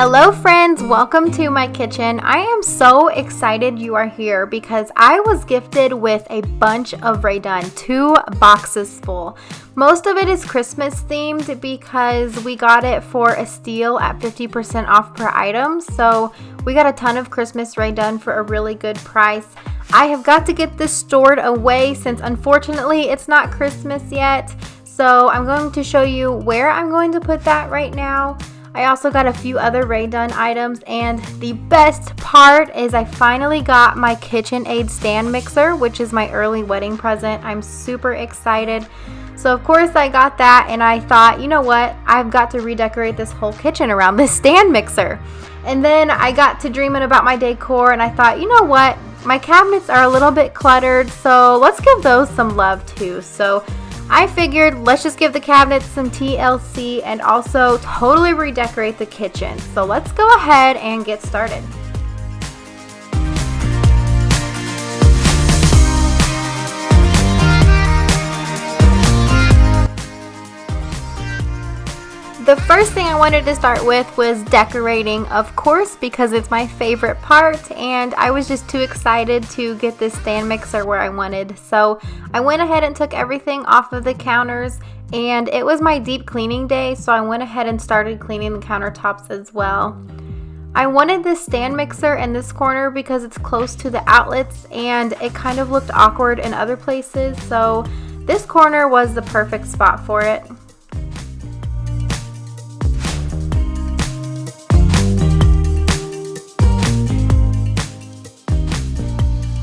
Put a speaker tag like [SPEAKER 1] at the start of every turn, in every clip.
[SPEAKER 1] Hello friends, welcome to my kitchen. I am so excited you are here because I was gifted with a bunch of Rae Dunn, 2 boxes full. Most of it is Christmas themed because we got it for a steal at 50% off per item. So we got a ton of Christmas Rae Dunn for a really good price. I have got to get this stored away since unfortunately it's not Christmas yet. So I'm going to show you where I'm going to put that right now. I also got a few other Rae Dunn items, and the best part is I finally got my KitchenAid stand mixer, which is my early wedding present. I'm super excited. So of course I got that, and I thought, you know what, I've got to redecorate this whole kitchen around this stand mixer. And then I got to dreaming about my decor, and I thought, you know what, my cabinets are a little bit cluttered, so let's give those some love too. So I figured let's just give the cabinets some TLC and also totally redecorate the kitchen. So let's go ahead and get started. The first thing I wanted to start with was decorating, of course, because it's my favorite part, and I was just too excited to get this stand mixer where I wanted. So I went ahead and took everything off of the counters, and it was my deep cleaning day, so I went ahead and started cleaning the countertops as well. I wanted this stand mixer in this corner because it's close to the outlets, and it kind of looked awkward in other places, so this corner was the perfect spot for it.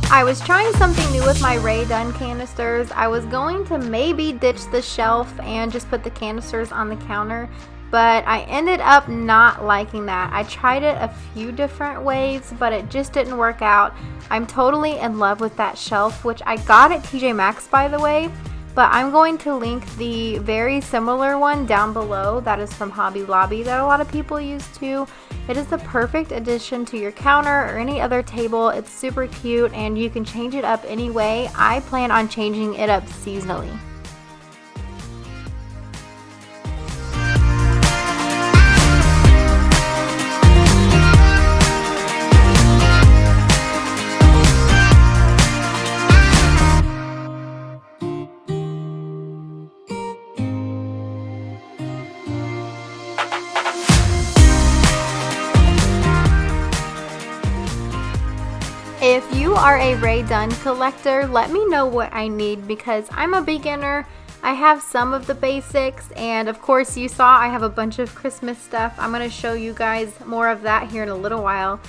[SPEAKER 1] I was trying something new with my Rae Dunn canisters. I was going to maybe ditch the shelf and just put the canisters on the counter, but I ended up not liking that. I tried it a few different ways, but it just didn't work out. I'm totally in love with that shelf, which I got at TJ Maxx, by the way, but I'm going to link the very similar one down below that is from Hobby Lobby that a lot of people use too. It is the perfect addition to your counter or any other table. It's super cute and you can change it up any way. I plan on changing it up seasonally. If you are a Rae Dunn collector, let me know what I need because I'm a beginner. I have some of the basics, and of course you saw I have a bunch of Christmas stuff. I'm going to show you guys more of that here in a little while.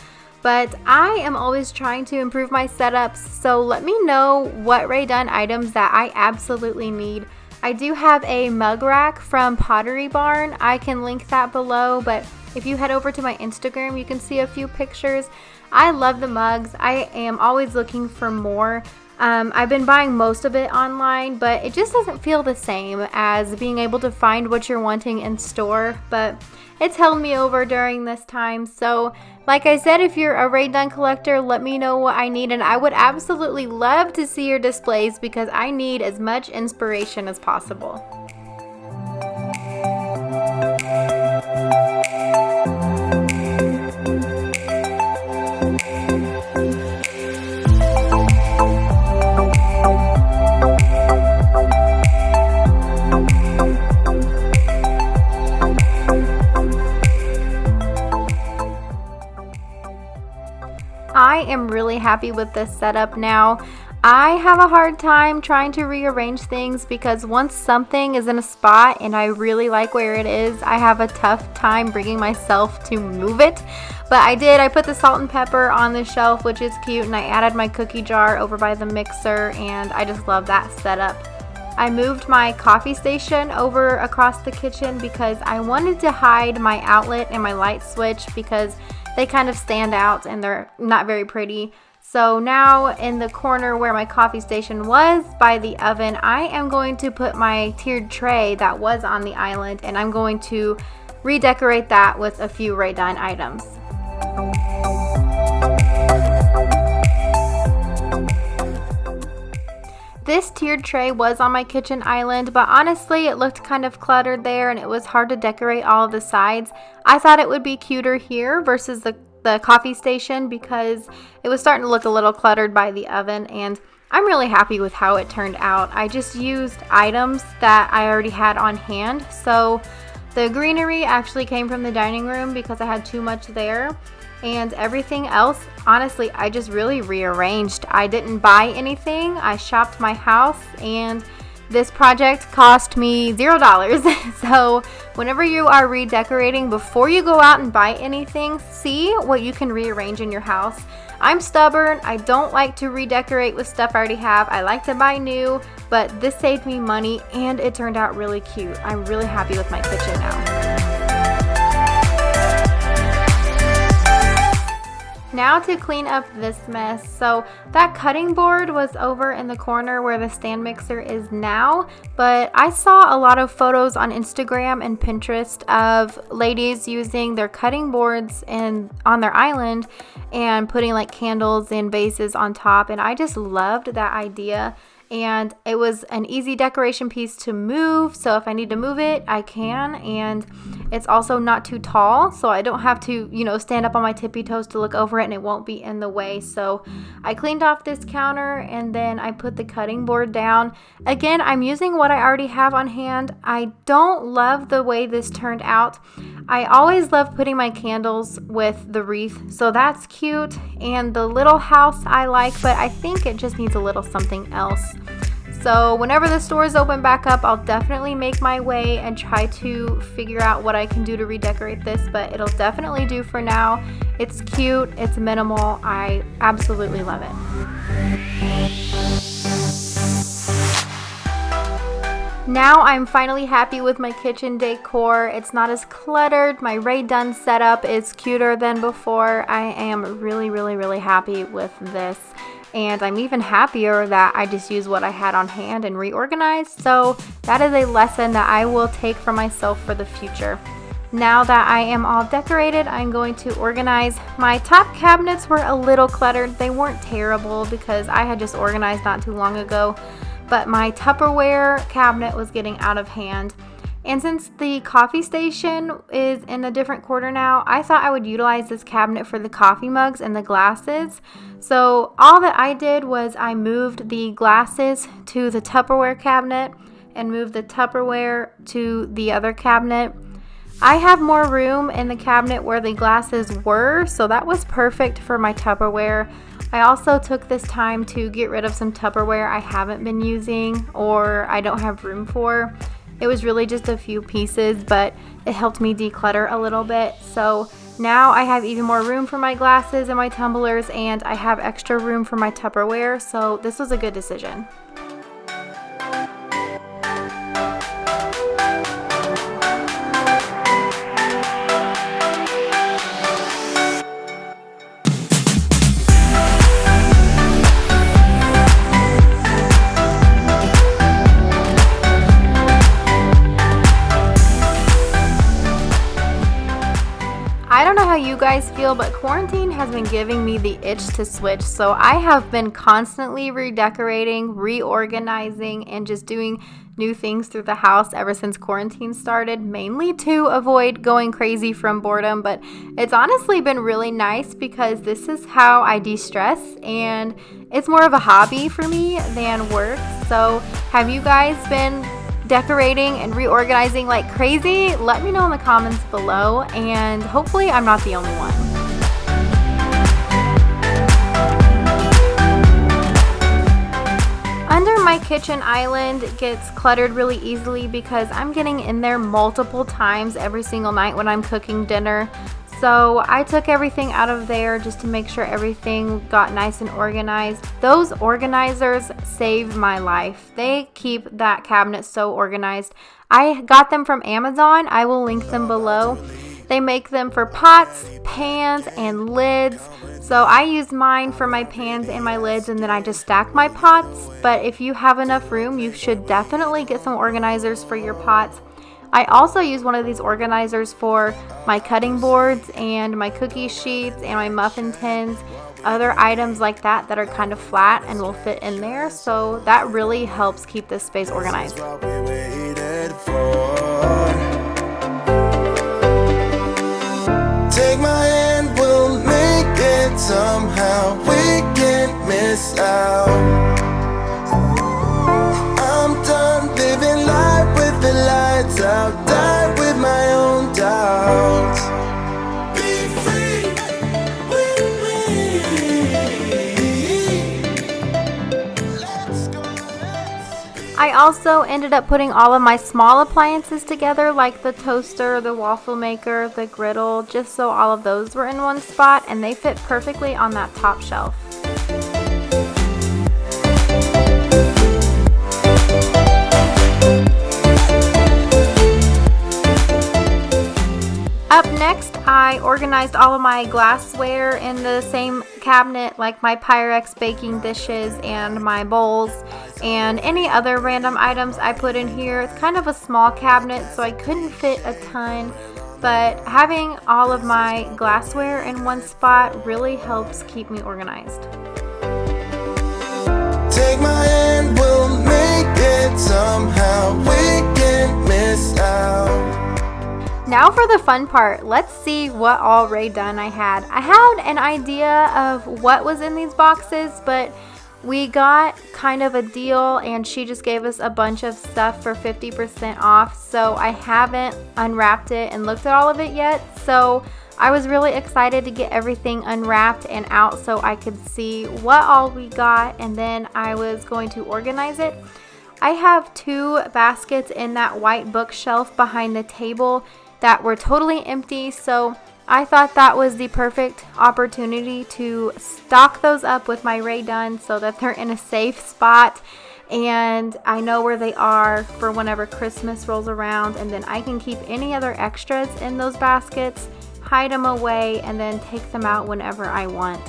[SPEAKER 1] But I am always trying to improve my setups, so let me know what Rae Dunn items that I absolutely need. I do have a mug rack from Pottery Barn. I can link that below, but if you head over to my Instagram, you can see a few pictures. I love the mugs. I am always looking for more. I've been buying most of it online, but it just doesn't feel the same as being able to find what you're wanting in store, but it's held me over during this time. So like I said, if you're a Rae Dunn collector, let me know what I need, and I would absolutely love to see your displays because I need as much inspiration as possible. I am really happy with this setup now. I have a hard time trying to rearrange things because once something is in a spot and I really like where it is, I have a tough time bringing myself to move it. But I did. I put the salt and pepper on the shelf, which is cute, and I added my cookie jar over by the mixer, and I just love that setup. I moved my coffee station over across the kitchen because I wanted to hide my outlet and my light switch because they kind of stand out and they're not very pretty. So now in the corner where my coffee station was by the oven, I am going to put my tiered tray that was on the island, and I'm going to redecorate that with a few Rae Dunn items. This tiered tray was on my kitchen island, but honestly it looked kind of cluttered there and it was hard to decorate all of the sides. I thought it would be cuter here versus the coffee station because it was starting to look a little cluttered by the oven, and I'm really happy with how it turned out. I just used items that I already had on hand. So the greenery actually came from the dining room because I had too much there. And everything else, honestly, I just really rearranged. I didn't buy anything. I shopped my house, and this project cost me $0. So whenever you are redecorating, before you go out and buy anything, see what you can rearrange in your house. I'm stubborn. I don't like to redecorate with stuff I already have. I like to buy new, but this saved me money and it turned out really cute. I'm really happy with my kitchen now. Now to clean up this mess. So that cutting board was over in the corner where the stand mixer is now, but I saw a lot of photos on Instagram and Pinterest of ladies using their cutting boards on their island and putting like candles and vases on top, and I just loved that idea. And it was an easy decoration piece to move, so if I need to move it, I can. And it's also not too tall, so I don't have to, stand up on my tippy toes to look over it, and it won't be in the way. So I cleaned off this counter, and then I put the cutting board down. Again, I'm using what I already have on hand. I don't love the way this turned out. I always love putting my candles with the wreath, so that's cute. And the little house I like, but I think it just needs a little something else. So whenever the stores open back up, I'll definitely make my way and try to figure out what I can do to redecorate this, but it'll definitely do for now. It's cute, it's minimal, I absolutely love it. Now I'm finally happy with my kitchen decor. It's not as cluttered. My Rae Dunn setup is cuter than before. I am really, really, really happy with this. And I'm even happier that I just used what I had on hand and reorganized. So that is a lesson that I will take for myself for the future. Now that I am all decorated, I'm going to organize. My top cabinets were a little cluttered. They weren't terrible because I had just organized not too long ago. But my Tupperware cabinet was getting out of hand. And since the coffee station is in a different corner now, I thought I would utilize this cabinet for the coffee mugs and the glasses. So all that I did was I moved the glasses to the Tupperware cabinet and moved the Tupperware to the other cabinet. I have more room in the cabinet where the glasses were, so that was perfect for my Tupperware. I also took this time to get rid of some Tupperware I haven't been using or I don't have room for. It was really just a few pieces, but it helped me declutter a little bit. So now I have even more room for my glasses and my tumblers, and I have extra room for my Tupperware, so this was a good decision. I don't know how you guys feel, but quarantine has been giving me the itch to switch. So I have been constantly redecorating, reorganizing, and just doing new things through the house ever since quarantine started, mainly to avoid going crazy from boredom. But it's honestly been really nice because this is how I de-stress, and it's more of a hobby for me than work. So have you guys been decorating and reorganizing like crazy? Let me know in the comments below, and hopefully I'm not the only one. Under my kitchen island gets cluttered really easily because I'm getting in there multiple times every single night when I'm cooking dinner. So I took everything out of there just to make sure everything got nice and organized. Those organizers save my life. They keep that cabinet so organized. I got them from Amazon. I will link them below. They make them for pots, pans, and lids. So I use mine for my pans and my lids, and then I just stack my pots. But if you have enough room, you should definitely get some organizers for your pots. I also use one of these organizers for my cutting boards and my cookie sheets and my muffin tins. other items like that that are kind of flat and will fit in there. So that really helps keep this space organized.
[SPEAKER 2] Take my hand, we'll make it somehow. We can't miss out. I'm done living life with the lights out. Die with my own doubts. Be free with me. Let's go.
[SPEAKER 1] I also ended up putting all of my small appliances together, like the toaster, the waffle maker, the griddle, just so all of those were in one spot, and they fit perfectly on that top shelf. Up next, I organized all of my glassware in the same cabinet, like my Pyrex baking dishes and my bowls and any other random items I put in here. It's kind of a small cabinet, so I couldn't fit a ton, but having all of my glassware in one spot really helps keep me organized.
[SPEAKER 2] Take my hand, we'll make it somehow. We can't miss out.
[SPEAKER 1] Now for the fun part, let's see what all Rae Dunn I had. I had an idea of what was in these boxes, but we got kind of a deal and she just gave us a bunch of stuff for 50% off, so I haven't unwrapped it and looked at all of it yet. So I was really excited to get everything unwrapped and out so I could see what all we got, and then I was going to organize it. I have 2 baskets in that white bookshelf behind the table that were totally empty, so I thought that was the perfect opportunity to stock those up with my Rae Dunn so that they're in a safe spot and I know where they are for whenever Christmas rolls around, and then I can keep any other extras in those baskets, hide them away, and then take them out whenever I want.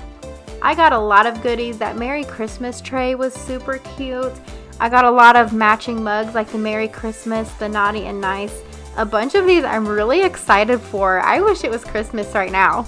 [SPEAKER 1] I got a lot of goodies. That Merry Christmas tray was super cute. I got a lot of matching mugs like the Merry Christmas, the Naughty and Nice. A bunch of these I'm really excited for. I wish it was Christmas right now.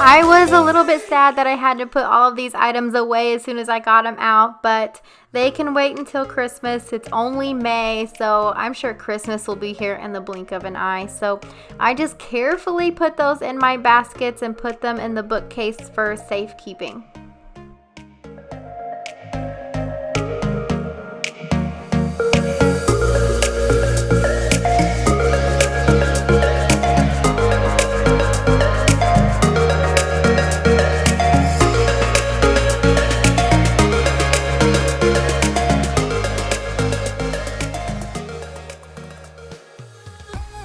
[SPEAKER 1] I was a little bit sad that I had to put all of these items away as soon as I got them out, but they can wait until Christmas. It's only May, so I'm sure Christmas will be here in the blink of an eye. So I just carefully put those in my baskets and put them in the bookcase for safekeeping.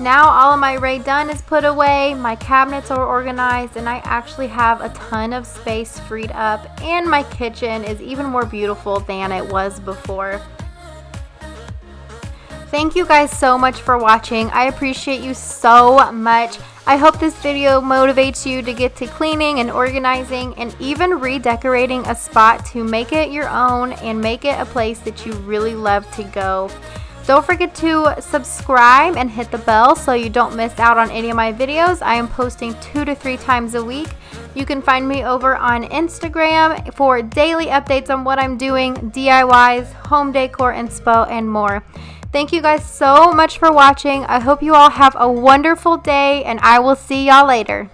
[SPEAKER 1] Now all of my Rae Dunn is put away, my cabinets are organized, and I actually have a ton of space freed up, and my kitchen is even more beautiful than it was before. Thank you guys so much for watching. I appreciate you so much. I hope this video motivates you to get to cleaning and organizing and even redecorating a spot to make it your own and make it a place that you really love to go. Don't forget to subscribe and hit the bell so you don't miss out on any of my videos. I am posting 2 to 3 times a week. You can find me over on Instagram for daily updates on what I'm doing, DIYs, home decor, inspo, and more. Thank you guys so much for watching. I hope you all have a wonderful day, and I will see y'all later.